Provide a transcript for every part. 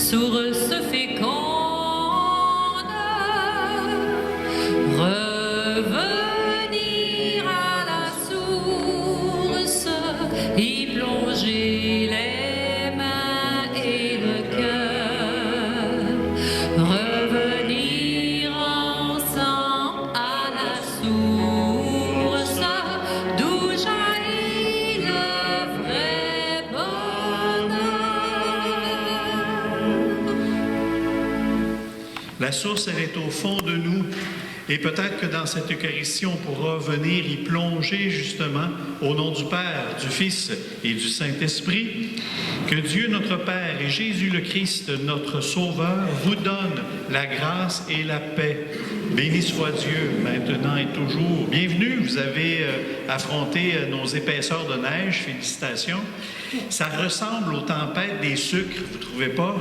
source féconde, revenir à la source, y plonger les mains et le cœur, revenir ensemble à la source, d'où jaillit le vrai bonheur. La source, elle est au fond de nous. Et peut-être que dans cette Eucharistie, on pourra venir y plonger justement au nom du Père, du Fils et du Saint-Esprit. Que Dieu notre Père et Jésus le Christ, notre Sauveur, vous donne la grâce et la paix. Béni soit Dieu, maintenant et toujours. Bienvenue, vous avez affronté nos épaisseurs de neige, félicitations. Ça ressemble aux tempêtes des sucres, vous ne trouvez pas?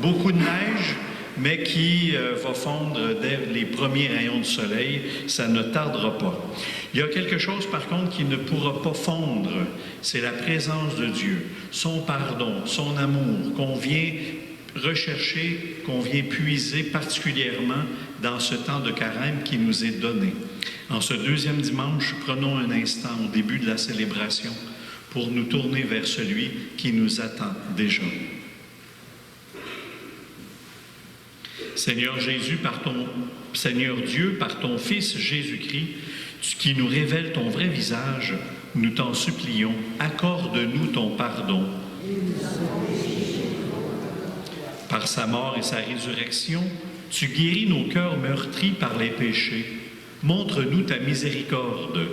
Beaucoup de neige, mais qui va fondre dès les premiers rayons du soleil. Ça ne tardera pas. Il y a quelque chose, par contre, qui ne pourra pas fondre. C'est la présence de Dieu, son pardon, son amour, qu'on vient rechercher, qu'on vient puiser particulièrement dans ce temps de carême qui nous est donné. En ce deuxième dimanche, prenons un instant au début de la célébration pour nous tourner vers celui qui nous attend déjà. Seigneur Jésus, Seigneur Dieu, par ton Fils Jésus-Christ, qui nous révèle ton vrai visage, nous t'en supplions, accorde-nous ton pardon. Par sa mort et sa résurrection, tu guéris nos cœurs meurtris par les péchés. Montre-nous ta miséricorde.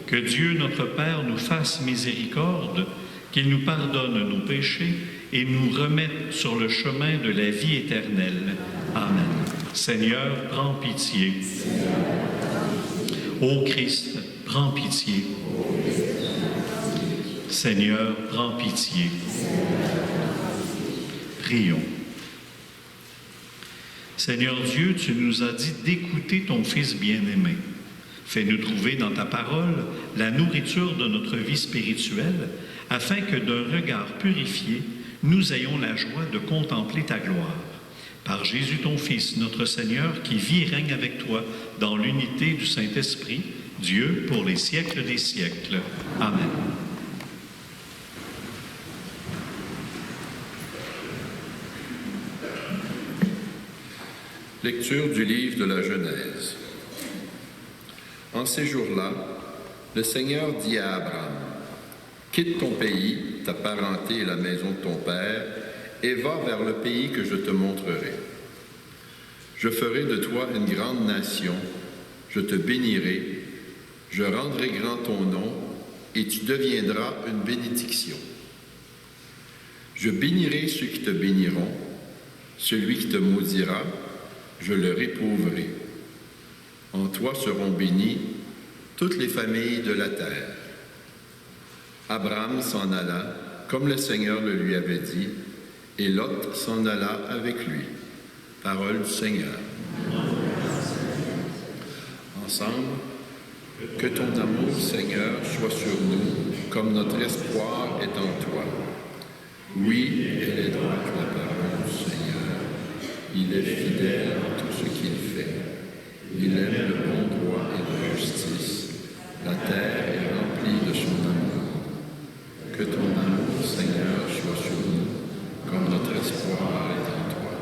Que Dieu, notre Père, nous fasse miséricorde, qu'il nous pardonne nos péchés et nous remette sur le chemin de la vie éternelle. Amen. Seigneur, prends pitié. Ô Christ, prends pitié. Seigneur, prends pitié. Prions. Seigneur Dieu, tu nous as dit d'écouter ton Fils bien-aimé. Fais-nous trouver dans ta parole la nourriture de notre vie spirituelle, afin que d'un regard purifié, nous ayons la joie de contempler ta gloire. Par Jésus ton Fils, notre Seigneur, qui vit et règne avec toi dans l'unité du Saint-Esprit, Dieu pour les siècles des siècles. Amen. Lecture du livre de la Genèse. En ces jours-là, le Seigneur dit à Abraham, « Quitte ton pays, ta parenté et la maison de ton père, et va vers le pays que je te montrerai. Je ferai de toi une grande nation, je te bénirai, je rendrai grand ton nom, et tu deviendras une bénédiction. Je bénirai ceux qui te béniront, celui qui te maudira, je le réprouverai. En toi seront bénies toutes les familles de la terre. » Abraham s'en alla, comme le Seigneur le lui avait dit, et Lot s'en alla avec lui. Parole du Seigneur. Ensemble, que ton amour, Seigneur, soit sur nous, comme notre espoir est en toi. Oui, elle est droite la parole du Seigneur. Il est fidèle en tout ce qu'il fait. Il aime le bon droit et la justice. La terre est remplie de son amour. Que ton amour, Seigneur, soit sur nous, comme notre espoir est en toi.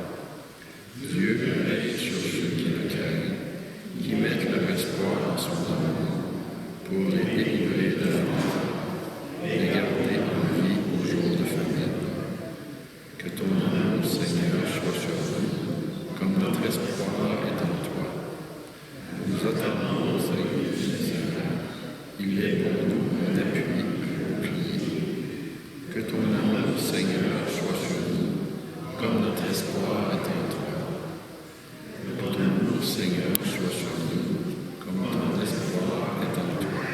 Dieu veille sur ceux qui le craignent, qui mettent leur espoir en son amour, pour les délivrer de la mort, les garder en vie au jour de famine. Que ton amour, Seigneur, soit sur nous, comme notre espoir est en toi. Nous attendons, Seigneur. Il est pour nous un appui, un bouclier. Que ton amour, Seigneur, soit sur nous, comme notre espoir est en toi. Que ton amour, Seigneur, soit sur nous, comme notre espoir est en toi.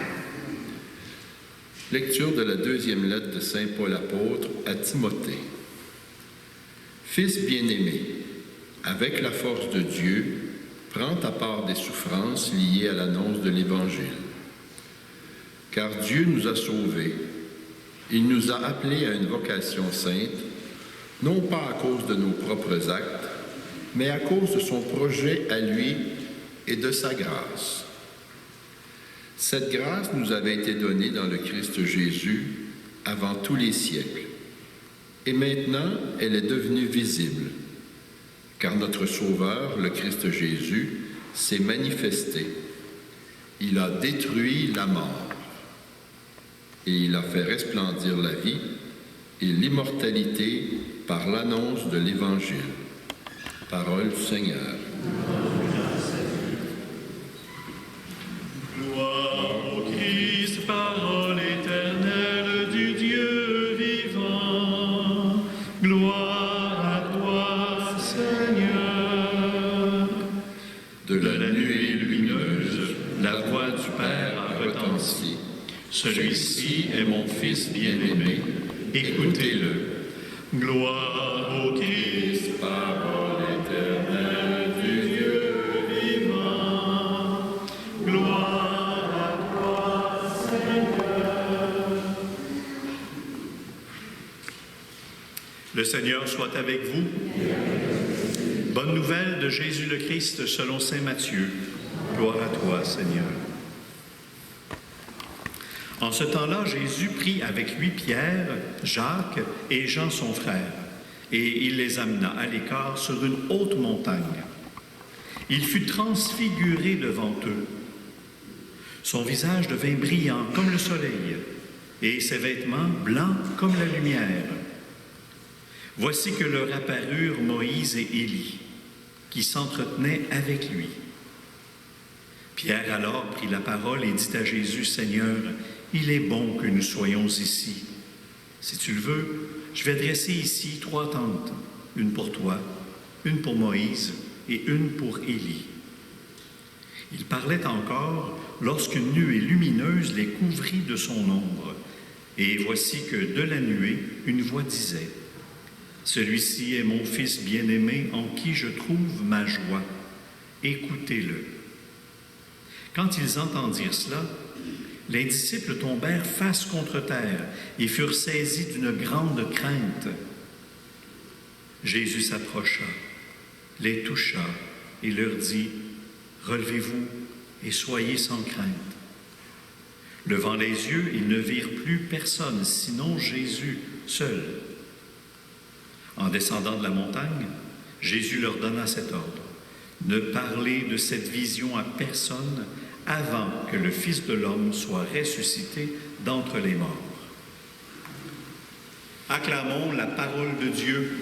Lecture de la deuxième lettre de Saint Paul apôtre à Timothée. Fils bien-aimé, avec la force de Dieu, prends ta part des souffrances liées à l'annonce de l'Évangile. Car Dieu nous a sauvés. Il nous a appelés à une vocation sainte non pas à cause de nos propres actes, mais à cause de son projet à lui et de sa grâce. Cette grâce nous avait été donnée dans le Christ Jésus avant tous les siècles. Et maintenant, elle est devenue visible, car notre Sauveur, le Christ Jésus, s'est manifesté. Il a détruit la mort et il a fait resplendir la vie et l'immortalité par l'annonce de l'Évangile. Parole du Seigneur. Gloire au Christ, parole éternelle du Dieu vivant. Gloire à toi, Seigneur. De la nuée lumineuse, la voix du Père a retenti. Celui-ci est mon Fils bien-aimé. Écoutez-le. Gloire au Christ, parole éternelle du Dieu vivant. Gloire à toi, Seigneur. Le Seigneur soit avec vous. Bonne nouvelle de Jésus le Christ selon saint Matthieu. Gloire à toi, Seigneur. En ce temps-là, Jésus prit avec lui Pierre, Jacques et Jean son frère, et il les amena à l'écart sur une haute montagne. Il fut transfiguré devant eux. Son visage devint brillant comme le soleil, et ses vêtements blancs comme la lumière. Voici que leur apparurent Moïse et Élie, qui s'entretenaient avec lui. Pierre alors prit la parole et dit à Jésus, « Seigneur, il est bon que nous soyons ici. Si tu le veux, je vais dresser ici 3 tentes, une pour toi, une pour Moïse et une pour Élie. » Il parlait encore lorsqu'une nuée lumineuse les couvrit de son ombre. Et voici que de la nuée, une voix disait, « Celui-ci est mon Fils bien-aimé en qui je trouve ma joie. Écoutez-le. » Quand ils entendirent cela, les disciples tombèrent face contre terre et furent saisis d'une grande crainte. Jésus s'approcha, les toucha et leur dit, « Relevez-vous et soyez sans crainte. » Levant les yeux, ils ne virent plus personne, sinon Jésus seul. En descendant de la montagne, Jésus leur donna cet ordre, « Ne parlez de cette vision à personne avant que le Fils de l'homme soit ressuscité d'entre les morts. » Acclamons la parole de Dieu.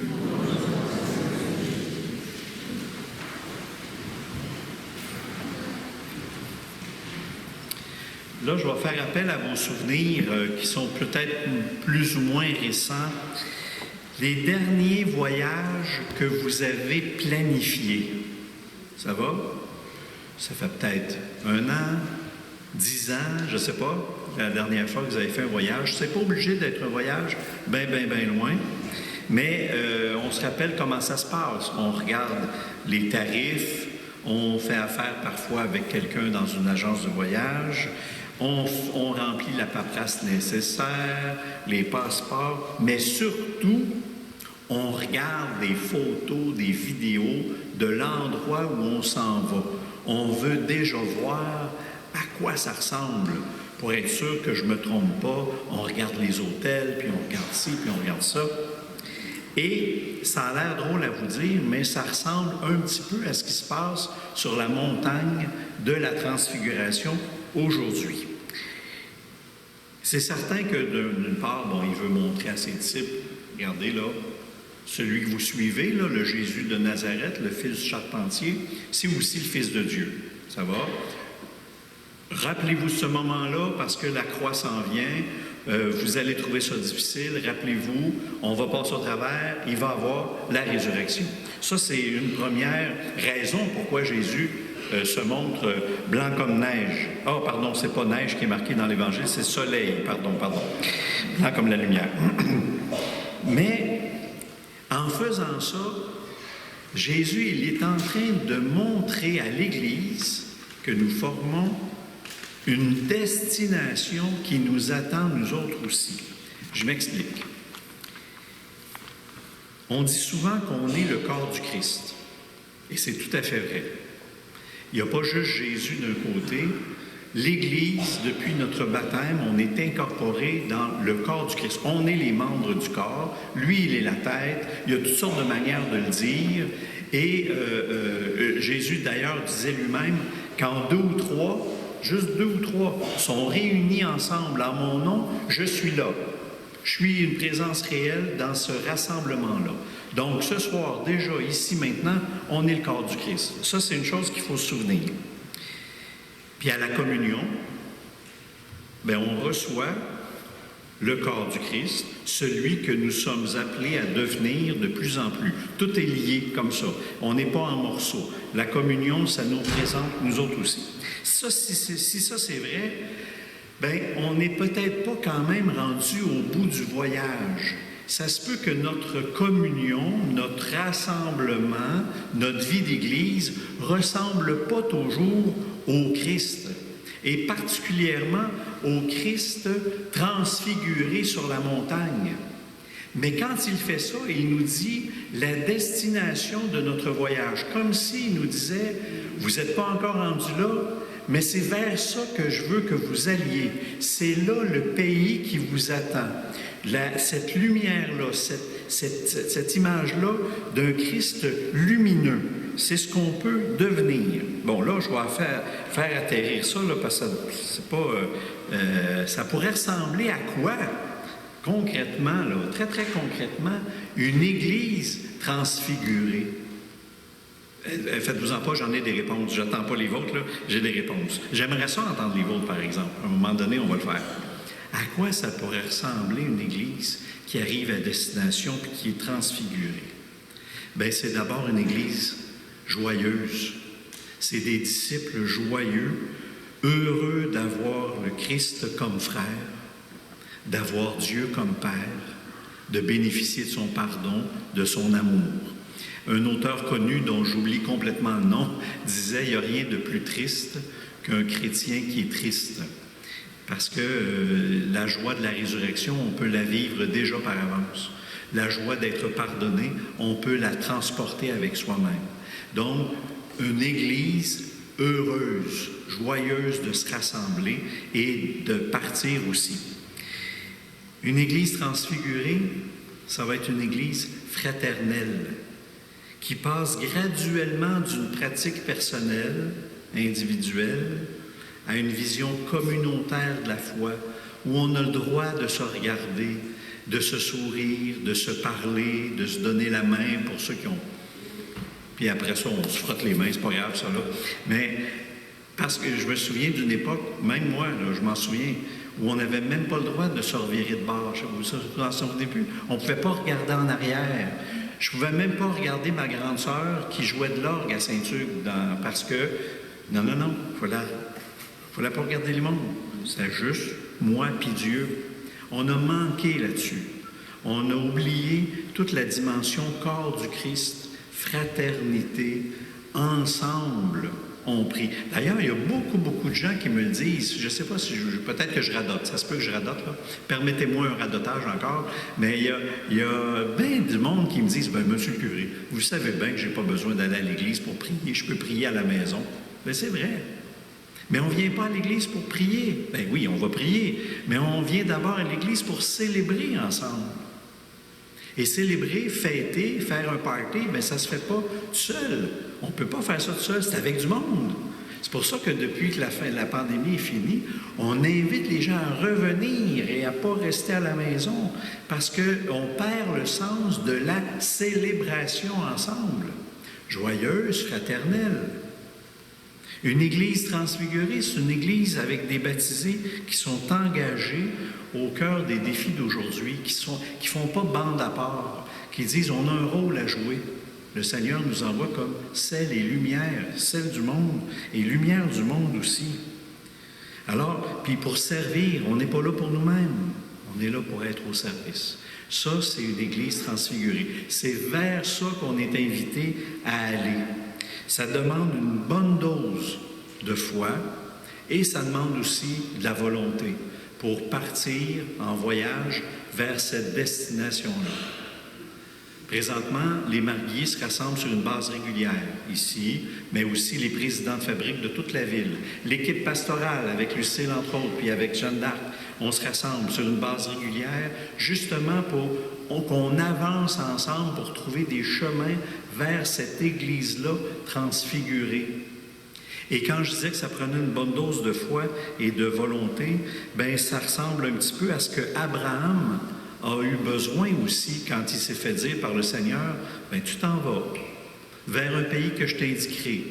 Là, je vais faire appel à vos souvenirs qui sont peut-être plus ou moins récents. Les derniers voyages que vous avez planifiés, ça va? Ça fait peut-être 1 an, 10 ans, je ne sais pas, la dernière fois que vous avez fait un voyage. C'est pas obligé d'être un voyage bien loin, mais on se rappelle comment ça se passe. On regarde les tarifs, on fait affaire parfois avec quelqu'un dans une agence de voyage, on remplit la paperasse nécessaire, les passeports, mais surtout, on regarde des photos, des vidéos de l'endroit où on s'en va. On veut déjà voir à quoi ça ressemble pour être sûr que je ne me trompe pas. On regarde les hôtels, puis on regarde ci, puis on regarde ça. Et ça a l'air drôle à vous dire, mais ça ressemble un petit peu à ce qui se passe sur la montagne de la Transfiguration aujourd'hui. C'est certain que d'une part, bon, il veut montrer à ses disciples, regardez là, celui que vous suivez, là, le Jésus de Nazareth, le fils du charpentier, c'est aussi le Fils de Dieu. Ça va? Rappelez-vous ce moment-là, parce que la croix s'en vient. Vous allez trouver ça difficile. Rappelez-vous, on va passer au travers, il va avoir la résurrection. Ça, c'est une première raison pourquoi Jésus se montre blanc comme neige. Ah, pardon, c'est pas neige qui est marqué dans l'Évangile, c'est soleil, pardon. Blanc comme la lumière. Mais en faisant ça, Jésus, il est en train de montrer à l'Église que nous formons une destination qui nous attend, nous autres aussi. Je m'explique. On dit souvent qu'on est le corps du Christ. Et c'est tout à fait vrai. Il n'y a pas juste Jésus d'un côté. L'Église, depuis notre baptême, on est incorporé dans le corps du Christ. On est les membres du corps. Lui, il est la tête. Il y a toutes sortes de manières de le dire. Et Jésus, d'ailleurs, disait lui-même quand 2 ou 3, juste 2 ou 3, sont réunis ensemble en mon nom, je suis là. Je suis une présence réelle dans ce rassemblement-là. Donc, ce soir, déjà, ici, maintenant, on est le corps du Christ. Ça, c'est une chose qu'il faut se souvenir. Puis à la communion, bien, on reçoit le corps du Christ, celui que nous sommes appelés à devenir de plus en plus. Tout est lié comme ça. On n'est pas en morceaux. La communion, ça nous présente nous autres aussi. Ça, si ça c'est vrai, bien, on n'est peut-être pas quand même rendu au bout du voyage. Ça se peut que notre communion, notre rassemblement, notre vie d'Église ressemble pas toujours au Christ, et particulièrement au Christ transfiguré sur la montagne. Mais quand il fait ça, il nous dit la destination de notre voyage, comme s'il nous disait, vous n'êtes pas encore rendu là, mais c'est vers ça que je veux que vous alliez. C'est là le pays qui vous attend. Cette lumière-là, cette image-là d'un Christ lumineux, c'est ce qu'on peut devenir. Bon, là, je vais faire atterrir ça, là, parce que c'est pas, ça pourrait ressembler à quoi? Concrètement, là, très, très concrètement, une Église transfigurée. Faites-vous-en pas, j'en ai des réponses. Je n'attends pas les vôtres, là, j'ai des réponses. J'aimerais ça entendre les vôtres, par exemple. À un moment donné, on va le faire. À quoi ça pourrait ressembler une Église qui arrive à destination puis qui est transfigurée? Bien, c'est d'abord une Église joyeuse. C'est des disciples joyeux, heureux d'avoir le Christ comme frère, d'avoir Dieu comme Père, de bénéficier de son pardon, de son amour. Un auteur connu, dont j'oublie complètement le nom, disait « Il n'y a rien de plus triste qu'un chrétien qui est triste. » Parce que la joie de la résurrection, on peut la vivre déjà par avance. La joie d'être pardonné, on peut la transporter avec soi-même. Donc, une Église heureuse, joyeuse de se rassembler et de partir aussi. Une Église transfigurée, ça va être une Église fraternelle, qui passe graduellement d'une pratique personnelle, individuelle, à une vision communautaire de la foi, où on a le droit de se regarder, de se sourire, de se parler, de se donner la main pour ceux qui ont. Puis après ça, on se frotte les mains, c'est pas grave ça là. Mais parce que je me souviens d'une époque, même moi, là, je m'en souviens, où on n'avait même pas le droit de se revirer de bord. Vous vous en souvenez plus? On ne pouvait pas regarder en arrière. Je ne pouvais même pas regarder ma grande sœur qui jouait de l'orgue à Saint-Hugues parce que, non, il ne fallait pas regarder le monde. C'était juste moi puis Dieu. On a manqué là-dessus. On a oublié toute la dimension corps du Christ, fraternité, ensemble. On prie. D'ailleurs, il y a beaucoup de gens qui me le disent. Je ne sais pas si peut-être que je radote. Ça se peut que je radote, là. Permettez-moi un radotage encore. Mais il y a bien du monde qui me disent, bien, monsieur le curé, vous savez bien que je n'ai pas besoin d'aller à l'église pour prier. Je peux prier à la maison. Bien, c'est vrai. Mais on ne vient pas à l'église pour prier. Bien oui, on va prier. Mais on vient d'abord à l'église pour célébrer ensemble. Et célébrer, fêter, faire un party, bien, ça ne se fait pas tout seul. On ne peut pas faire ça tout seul, c'est avec du monde. C'est pour ça que depuis que la pandémie est finie, on invite les gens à revenir et à ne pas rester à la maison parce qu'on perd le sens de la célébration ensemble, joyeuse, fraternelle. Une Église transfigurée, c'est une Église avec des baptisés qui sont engagés au cœur des défis d'aujourd'hui, qui font pas bande à part, qui disent on a un rôle à jouer. Le Seigneur nous envoie comme sel et lumière, sel du monde et lumière du monde aussi. Alors, puis pour servir, on n'est pas là pour nous-mêmes, on est là pour être au service. Ça, c'est une Église transfigurée. C'est vers ça qu'on est invité à aller. Ça demande une bonne dose de foi et ça demande aussi de la volonté pour partir en voyage vers cette destination-là. Présentement, les marguilliers se rassemblent sur une base régulière ici, mais aussi les présidents de fabrique de toute la ville. L'équipe pastorale avec Lucille, entre autres, puis avec Jeanne d'Arc, on se rassemble sur une base régulière justement pour qu'on avance ensemble pour trouver des chemins vers cette Église-là transfigurée. Et quand je disais que ça prenait une bonne dose de foi et de volonté, bien, ça ressemble un petit peu à ce que Abraham a eu besoin aussi quand il s'est fait dire par le Seigneur, bien, tu t'en vas vers un pays que je t'indiquerai.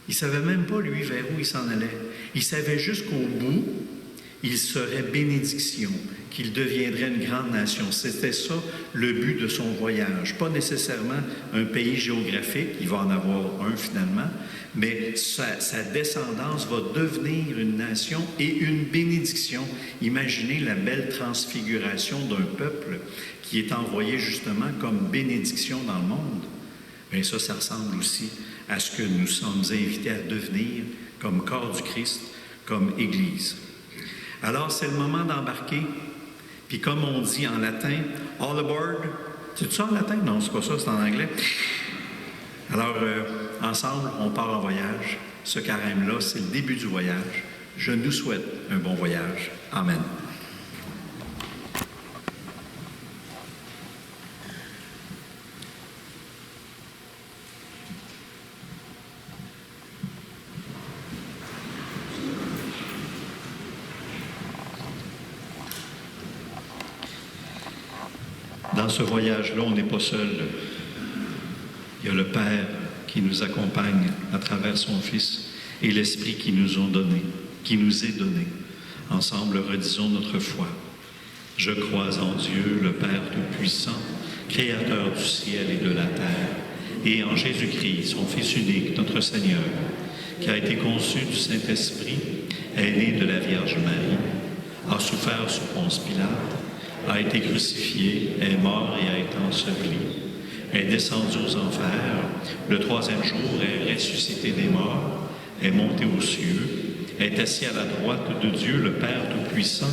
Il ne savait même pas, lui, vers où il s'en allait. Il savait juste qu'au bout, il serait bénédiction, qu'il deviendrait une grande nation. C'était ça le but de son voyage. Pas nécessairement un pays géographique, il va en avoir un finalement, mais sa descendance va devenir une nation et une bénédiction. Imaginez la belle transfiguration d'un peuple qui est envoyé justement comme bénédiction dans le monde. Bien ça ressemble aussi à ce que nous sommes invités à devenir comme corps du Christ, comme Église. Alors, c'est le moment d'embarquer. Puis comme on dit en latin, « all aboard ». C'est ça en latin? Non, c'est pas ça, c'est en anglais. Alors, ensemble, on part en voyage. Ce carême-là, c'est le début du voyage. Je nous souhaite un bon voyage. Amen. Dans ce voyage-là, on n'est pas seul. Il y a le Père qui nous accompagne à travers son Fils et l'Esprit qui nous ont donné, qui nous est donné. Ensemble, redisons notre foi. Je crois en Dieu, le Père Tout-Puissant, Créateur du ciel et de la terre, et en Jésus-Christ, son Fils unique, notre Seigneur, qui a été conçu du Saint-Esprit, est né de la Vierge Marie, a souffert sous Ponce Pilate, a été crucifié, est mort et a été enseveli, est descendu aux enfers, le troisième jour est ressuscité des morts, est monté aux cieux, est assis à la droite de Dieu, le Père Tout-Puissant,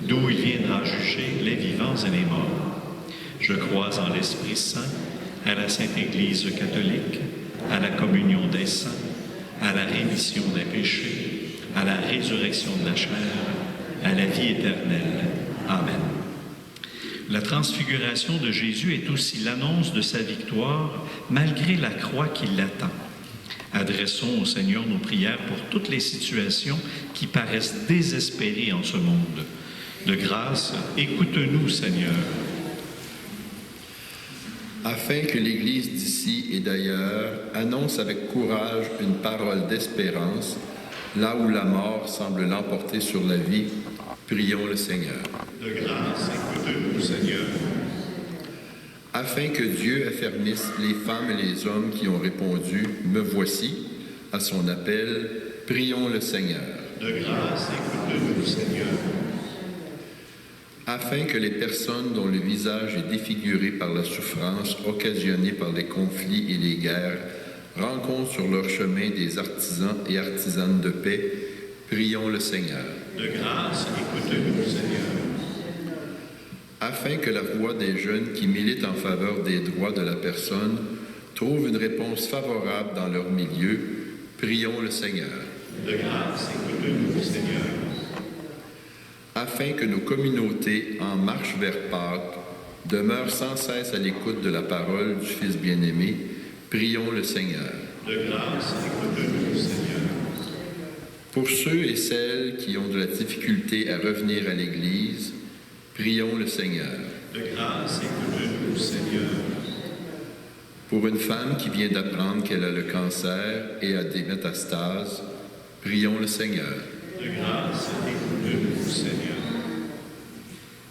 d'où il viendra juger les vivants et les morts. Je crois en l'Esprit Saint, à la Sainte Église catholique, à la communion des saints, à la rémission des péchés, à la résurrection de la chair, à la vie éternelle. Amen. La transfiguration de Jésus est aussi l'annonce de sa victoire malgré la croix qui l'attend. Adressons au Seigneur nos prières pour toutes les situations qui paraissent désespérées en ce monde. De grâce, écoute-nous, Seigneur. Afin que l'Église d'ici et d'ailleurs annonce avec courage une parole d'espérance, là où la mort semble l'emporter sur la vie, prions le Seigneur. De grâce, écoute-nous, Seigneur. Afin que Dieu affermisse les femmes et les hommes qui ont répondu « Me voici » à son appel, prions le Seigneur. De grâce, écoute-nous, Seigneur. Afin que les personnes dont le visage est défiguré par la souffrance occasionnée par les conflits et les guerres rencontrent sur leur chemin des artisans et artisanes de paix, prions le Seigneur. De grâce, écoute-nous, Seigneur. Afin que la voix des jeunes qui militent en faveur des droits de la personne trouve une réponse favorable dans leur milieu, prions le Seigneur. De grâce, écoute-nous, Seigneur. Afin que nos communautés en marche vers Pâques demeurent sans cesse à l'écoute de la parole du Fils bien-aimé, prions le Seigneur. De grâce, écoute-nous, Seigneur. Pour ceux et celles qui ont de la difficulté à revenir à l'Église, prions le Seigneur. De grâce, écoute-nous, Seigneur. Pour une femme qui vient d'apprendre qu'elle a le cancer et a des métastases, prions le Seigneur. De grâce, écoute-nous, Seigneur.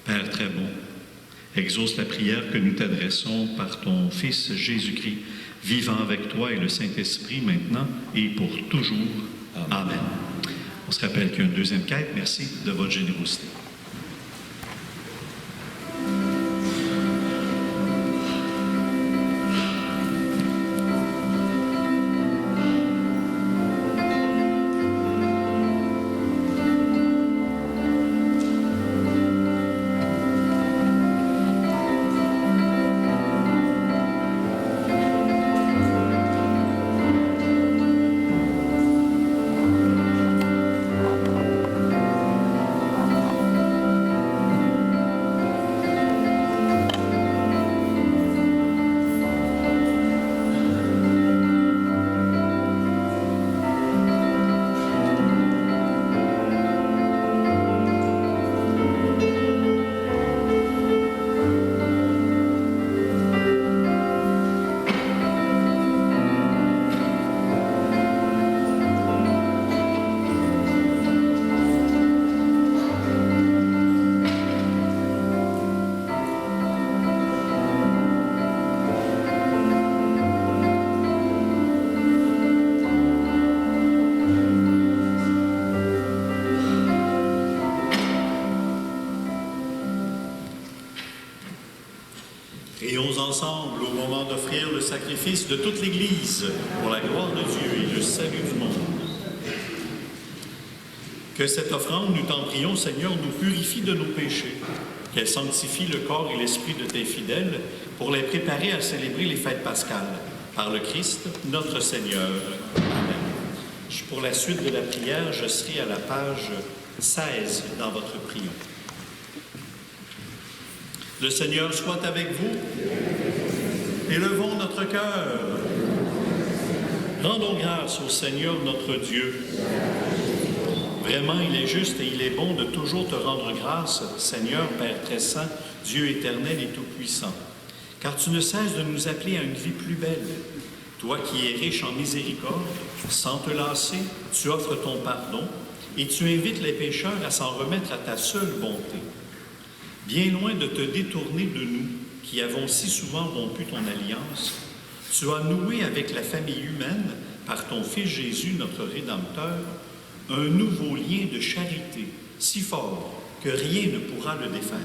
Père très bon, exauce la prière que nous t'adressons par ton Fils Jésus-Christ, vivant avec toi et le Saint-Esprit maintenant et pour toujours. Amen. On se rappelle qu'il y a une deuxième quête. Merci de votre générosité. Prions ensemble au moment d'offrir le sacrifice de toute l'Église pour la gloire de Dieu et le salut du monde. Que cette offrande, nous t'en prions, Seigneur, nous purifie de nos péchés, qu'elle sanctifie le corps et l'esprit de tes fidèles pour les préparer à célébrer les fêtes pascales. Par le Christ, notre Seigneur. Amen. Pour la suite de la prière, je serai à la page 16 dans votre prion. Le Seigneur soit avec vous. Élevons notre cœur. Rendons grâce au Seigneur notre Dieu. Vraiment, il est juste et il est bon de toujours te rendre grâce, Seigneur, Père très saint, Dieu éternel et tout-puissant. Car tu ne cesses de nous appeler à une vie plus belle. Toi qui es riche en miséricorde, sans te lasser, tu offres ton pardon et tu invites les pécheurs à s'en remettre à ta seule bonté. Bien loin de te détourner de nous, qui avons si souvent rompu ton alliance, tu as noué avec la famille humaine, par ton Fils Jésus, notre Rédempteur, un nouveau lien de charité si fort que rien ne pourra le défaire.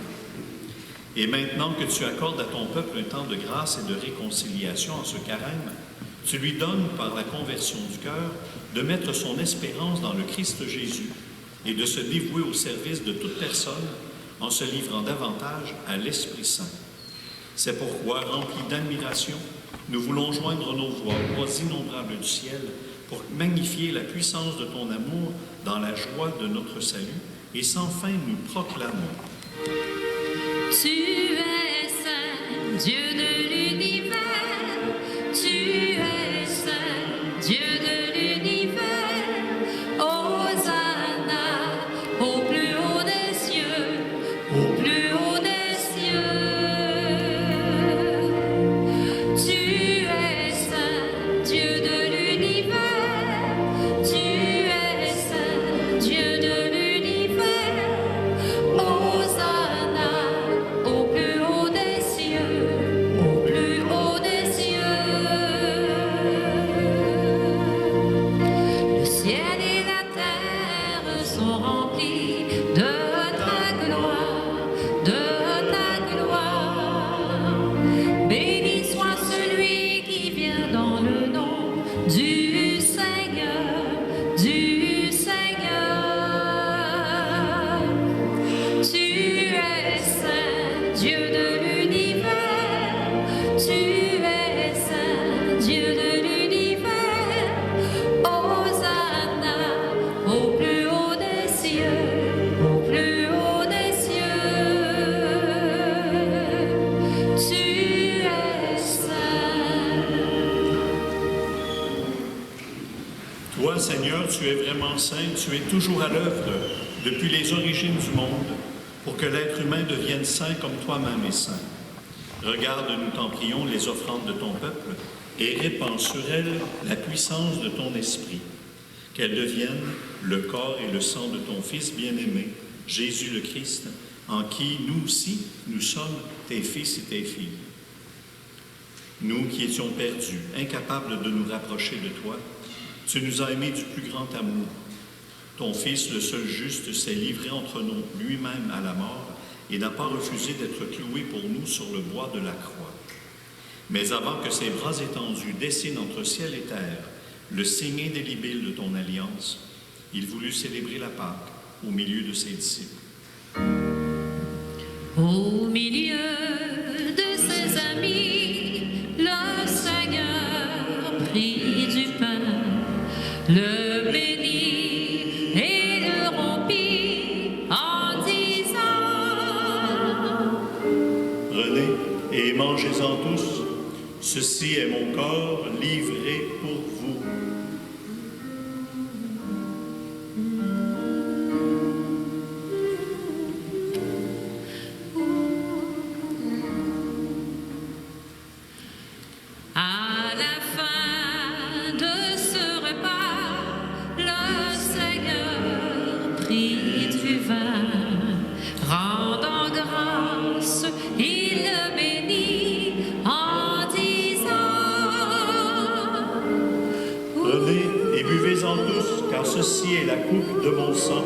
Et maintenant que tu accordes à ton peuple un temps de grâce et de réconciliation en ce carême, tu lui donnes, par la conversion du cœur, de mettre son espérance dans le Christ Jésus et de se dévouer au service de toute personne en se livrant davantage à l'Esprit Saint. C'est pourquoi, remplis d'admiration, nous voulons joindre nos voix aux voix innombrables du ciel pour magnifier la puissance de ton amour dans la joie de notre salut et sans fin nous proclamons. Tu es saint, Dieu de l'univers. Tu es saint, Dieu de l'univers. Hosanna au plus haut des cieux, au plus haut des cieux. Tu es saint, Dieu de l'univers. Tu es saint, Dieu de l'univers. Hosanna au plus haut des cieux, au plus haut des cieux. Le ciel et la terre sont remplis de ta gloire, de ta gloire. Béni soit celui qui vient dans le nom du Seigneur, du Seigneur. Tu es saint, Dieu de l'univers. Tu es saint, Dieu de l'univers. Hosanna au plus haut des cieux, au plus haut des cieux. Tu es saint. Toi, Seigneur, tu es vraiment saint, tu es toujours à l'œuvre depuis les origines du monde pour que l'être humain devienne saint comme toi-même es saint. Regarde, nous t'en prions, les offrandes de ton peuple et répands sur elles la puissance de ton esprit, qu'elles deviennent le corps et le sang de ton Fils bien-aimé, Jésus le Christ, en qui nous aussi, nous sommes tes fils et tes filles. Nous qui étions perdus, incapables de nous rapprocher de toi, tu nous as aimés du plus grand amour. Ton Fils, le seul juste, s'est livré entre nous lui-même à la mort et n'a pas refusé d'être cloué pour nous sur le bois de la croix. Mais avant que ses bras étendus dessinent entre ciel et terre le signe indélébile de ton alliance, il voulut célébrer la Pâque au milieu de ses disciples. Au milieu de ses amis, le Seigneur prit du pain, le bénit et le rompit en disant: Prenez et mangez-en tous, ceci est mon corps livré pour vous. À la fin de ce repas, le Seigneur prit du vin, rendant grâce, il le bénit en disant: Prenez et buvez-en tous, car ceci est la coupe de mon sang,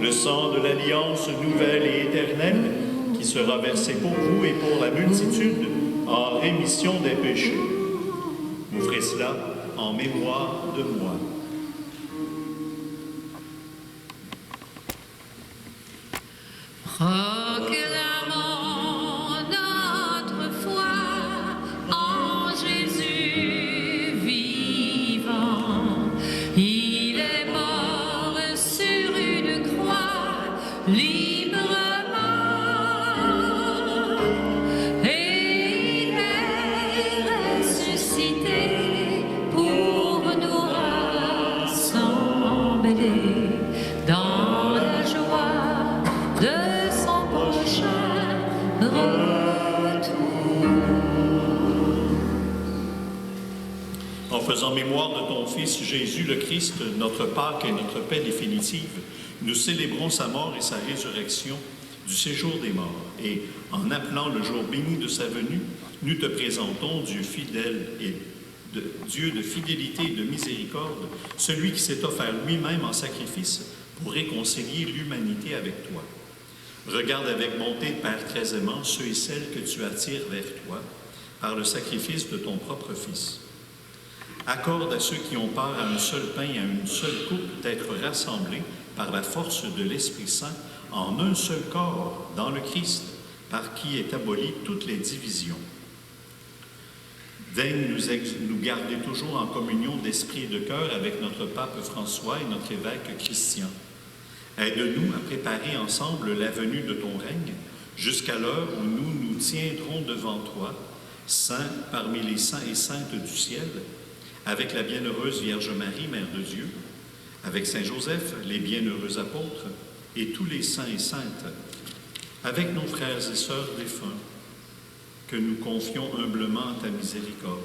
le sang de l'alliance nouvelle et éternelle, qui sera versé pour vous et pour la multitude en rémission des péchés. Vous ferez cela en mémoire de moi. Proclamons notre foi en Jésus vivant. Il est mort sur une croix librement et il est ressuscité pour nous rassembler dans la joie de son prochain retour. En faisant mémoire de ton Fils Jésus le Christ, notre Pâque et notre paix définitive, nous célébrons sa mort et sa résurrection du séjour des morts. Et en appelant le jour béni de sa venue, nous te présentons, Dieu fidèle et Dieu de fidélité et de miséricorde, celui qui s'est offert lui-même en sacrifice pour réconcilier l'humanité avec toi. Regarde avec bonté, Père très aimant, ceux et celles que tu attires vers toi par le sacrifice de ton propre Fils. Accorde à ceux qui ont part à un seul pain et à une seule coupe d'être rassemblés par la force de l'Esprit Saint en un seul corps dans le Christ, par qui est abolie toutes les divisions. Daigne nous garder toujours en communion d'esprit et de cœur avec notre pape François et notre évêque Christian. Aide-nous à préparer ensemble la venue de ton règne jusqu'à l'heure où nous nous tiendrons devant toi, saints parmi les saints et saintes du ciel, avec la bienheureuse Vierge Marie, Mère de Dieu, avec Saint Joseph, les bienheureux apôtres et tous les saints et saintes, avec nos frères et sœurs défunts, que nous confions humblement à ta miséricorde,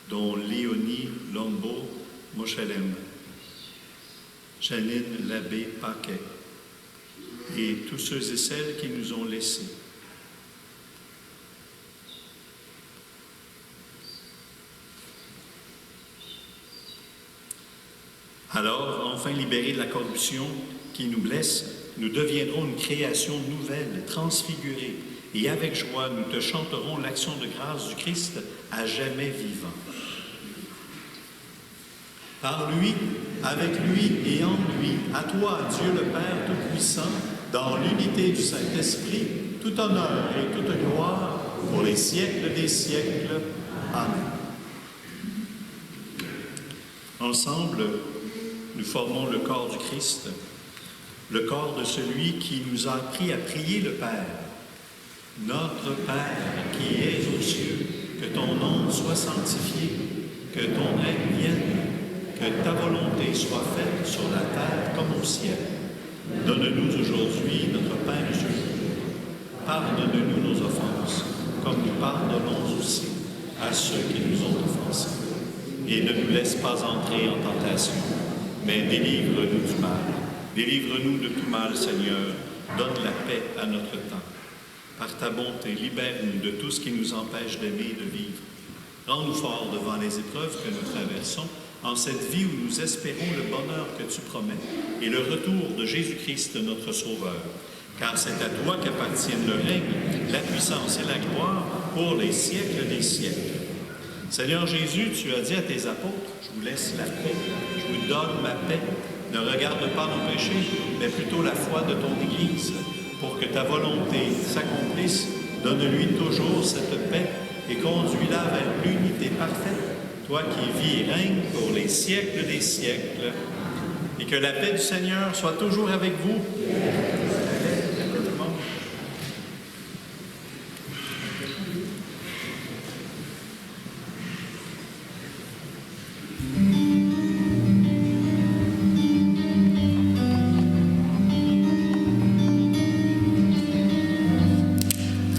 dont Léonie Lombo Mochelem, Janine Labbé Paquet et tous ceux et celles qui nous ont laissés. Alors, enfin libérés de la corruption qui nous blesse, nous deviendrons une création nouvelle, transfigurée, et avec joie, nous te chanterons l'action de grâce du Christ à jamais vivant. Par lui, avec lui et en lui, à toi, Dieu le Père Tout-Puissant, dans l'unité du Saint-Esprit, tout honneur et toute gloire pour les siècles des siècles. Amen. Ensemble, nous formons le corps du Christ, le corps de celui qui nous a appris à prier le Père. Notre Père qui es aux cieux, que ton nom soit sanctifié, que ton règne vienne, que ta volonté soit faite sur la terre comme au ciel. Donne-nous aujourd'hui notre pain de ce jour. Pardonne-nous nos offenses, comme nous pardonnons aussi à ceux qui nous ont offensés. Et ne nous laisse pas entrer en tentation, mais délivre-nous du mal. Délivre-nous de tout mal, Seigneur. Donne la paix à notre temps. Par ta bonté, libère-nous de tout ce qui nous empêche d'aimer et de vivre. Rends-nous forts devant les épreuves que nous traversons, en cette vie où nous espérons le bonheur que tu promets et le retour de Jésus-Christ, notre Sauveur. Car c'est à toi qu'appartiennent le règne, la puissance et la gloire pour les siècles des siècles. Seigneur Jésus, tu as dit à tes apôtres, je vous laisse la paix, je vous donne ma paix. Ne regarde pas nos péchés, mais plutôt la foi de ton Église. Pour que ta volonté s'accomplisse, donne-lui toujours cette paix et conduis-la vers l'unité parfaite, toi qui vis et règnes pour les siècles des siècles. Et que la paix du Seigneur soit toujours avec vous.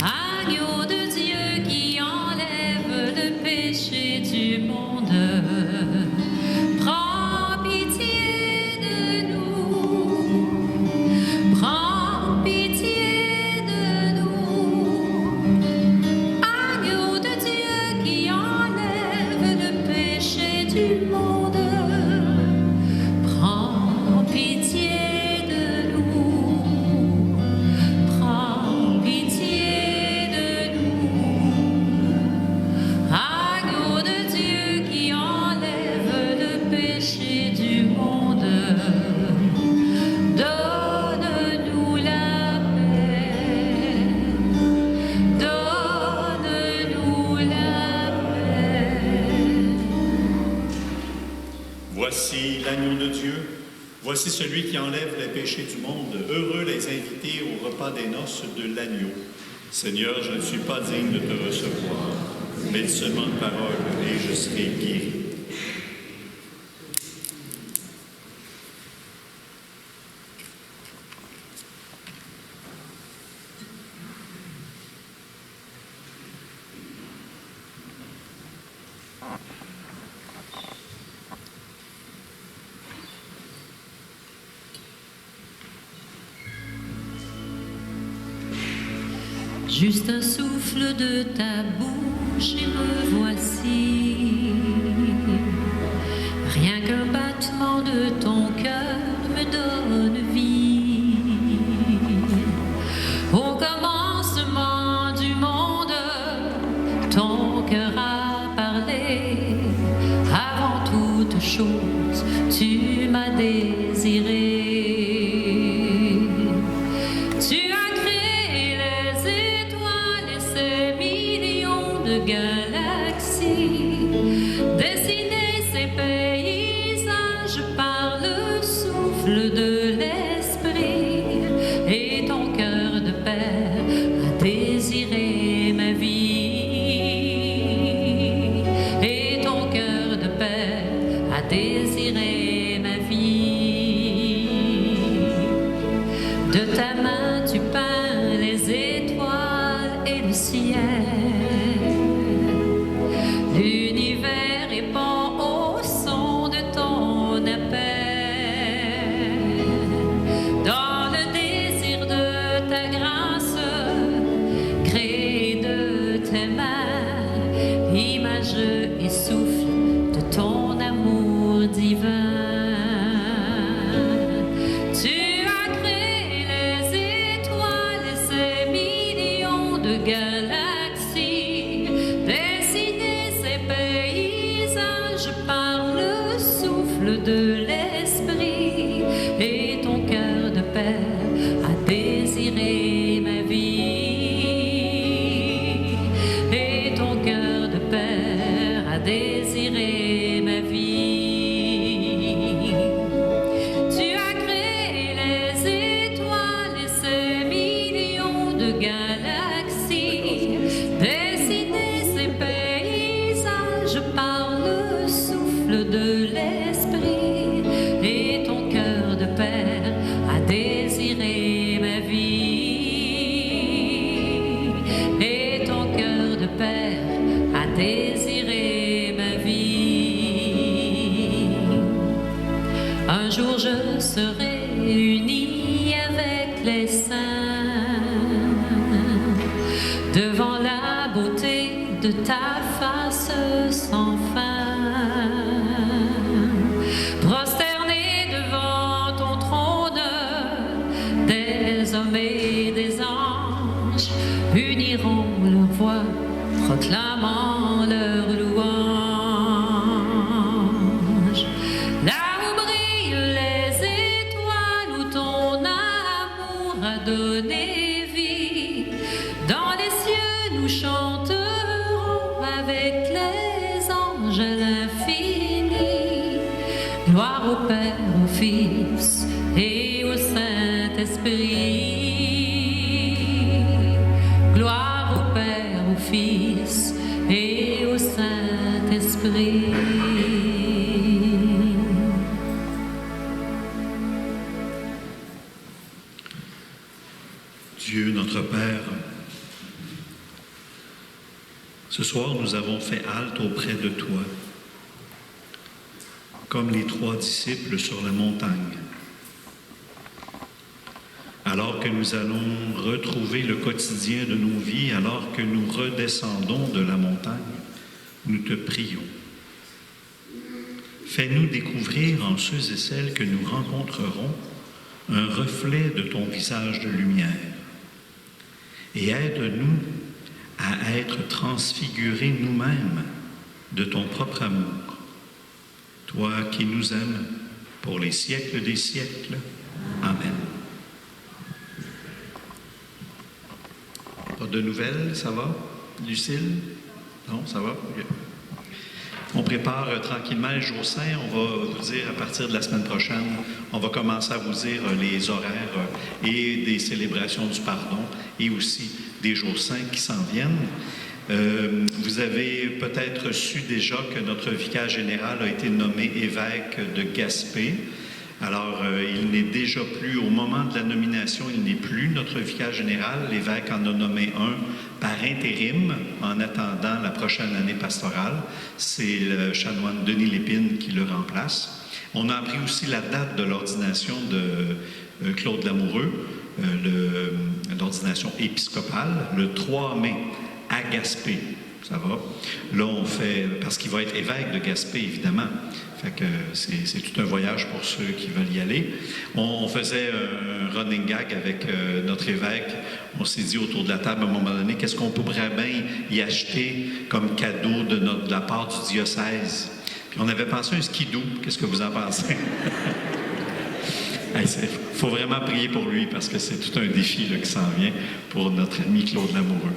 Agneau de Dieu qui enlève le péché du monde, prends pitié de nous. Prends Voici l'agneau de Dieu. Voici celui qui enlève les péchés du monde. Heureux les invités au repas des noces de l'agneau. Seigneur, je ne suis pas digne de te recevoir, mais seulement une parole et je serai guéri. Juste un souffle de ta bouche et me voici. Rien qu'un battement de ton cœur me donne vie. Au commencement du monde, ton cœur a parlé. Avant toute chose, tu m'as désiré. Galaxie, dessiner ces paysages par le souffle de l'esprit, et ton cœur de père a désiré ma vie, et ton cœur de père a désiré ma vie. De ta main tu peins les étoiles et le ciel. L'univers répond au son de ton appel. Dans le désir de ta grâce, créé de tes mains, image et souffle de ton amour divin. Tu as créé les étoiles et ces millions de galaxies, dessiné ces paysages par le souffle de l'esprit, et ton cœur de père a désiré ma vie, et ton cœur de père a désiré ma vie. Tu as créé les étoiles et ces millions de galaxies, dessiné ces paysages par le souffle de l'esprit, et ton cœur de père a désiré ma vie, et ton cœur de père a désiré ma vie. Un jour je serai uni avec les saints, devant la beauté de ta face sans fin, prosterné devant ton trône, des hommes et des anges uniront leurs voix, proclamant leur louange. Là où brillent les étoiles, où ton amour a donné vie, dans les cieux nous chanterons avec les anges à l'infini. Gloire au Père, au Fils et au Saint-Esprit. Gloire au Père, au Fils et au Saint-Esprit. Dieu notre Père, ce soir nous avons fait halte auprès de toi, comme les 3 disciples sur la montagne. Alors que nous allons retrouver le quotidien de nos vies, alors que nous redescendons de la montagne, nous te prions. Fais-nous découvrir en ceux et celles que nous rencontrerons un reflet de ton visage de lumière, et aide-nous à être transfigurés nous-mêmes de ton propre amour, toi qui nous aimes pour les siècles des siècles. Amen. Pas de nouvelles, ça va? Lucille? Non, ça va? Okay. On prépare tranquillement les jours saints. On va vous dire à partir de la semaine prochaine, on va commencer à vous dire les horaires et des célébrations du pardon et aussi des jours saints qui s'en viennent. Vous avez peut-être su déjà que notre vicaire général a été nommé évêque de Gaspé. Alors, il n'est déjà plus, au moment de la nomination, il n'est plus notre vicaire général. L'évêque en a nommé un par intérim en attendant la prochaine année pastorale. C'est le chanoine Denis Lépine qui le remplace. On a appris aussi la date de l'ordination de Claude Lamoureux, l'ordination épiscopale, le 3 mai à Gaspé. Ça va? Là, on fait, parce qu'il va être évêque de Gaspé, évidemment. Fait que c'est tout un voyage pour ceux qui veulent y aller. On faisait un running gag avec notre évêque. On s'est dit autour de la table, à un moment donné, qu'est-ce qu'on pourrait bien y acheter comme cadeau de la part du diocèse? Puis on avait pensé un skidoo. Qu'est-ce que vous en pensez? Il faut vraiment prier pour lui parce que c'est tout un défi là, qui s'en vient pour notre ami Claude Lamoureux.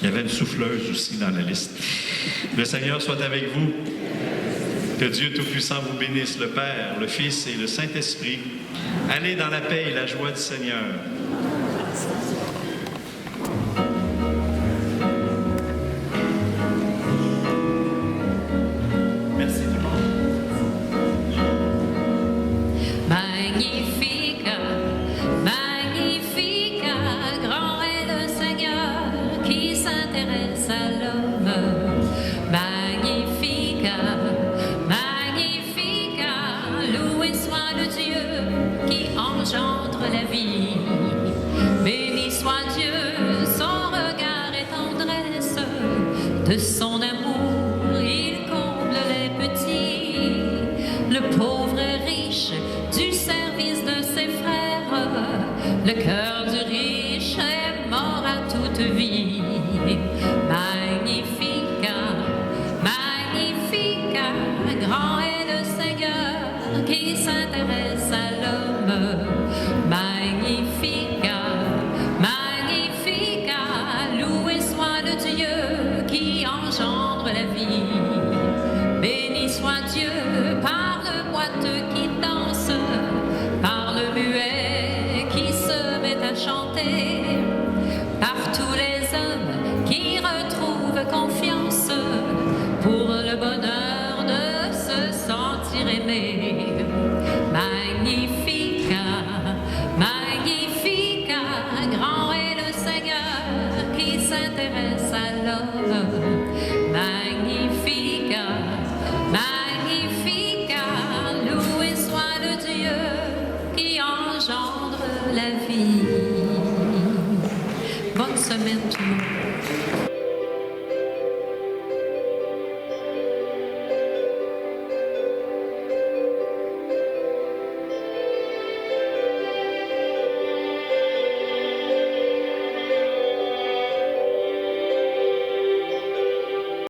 Il y avait une souffleuse aussi dans la liste. Le Seigneur soit avec vous. Que Dieu Tout-Puissant vous bénisse, le Père, le Fils et le Saint-Esprit. Allez dans la paix et la joie du Seigneur. Merci tout le monde. Magnifica, magnifica, grand est le Seigneur qui s'intéresse à l'homme. Magnifica, magnifica, loué soit le Dieu qui engendre la vie. Béni soit Dieu, son regard et tendresse, de son amour il comble les petits. Le pauvre est riche du service de ses frères, le cœur du riche est mort à toute vie. Magnifica, magnifica, grand est le Seigneur qui s'intéresse à l'homme. Magnifica, magnifica, loué soit le Dieu qui engendre la vie. Béni soit Dieu par le boiteux qui danse, par le muet qui se met à chanter, par tous les hommes qui retrouvent confiance pour le bonheur de se sentir aimé. Magnifica, magnifica, grand est le Seigneur qui s'intéresse à l'homme. Magnifica, magnifica, loué soit le Dieu qui engendre la vie. Bonne semaine tout le monde.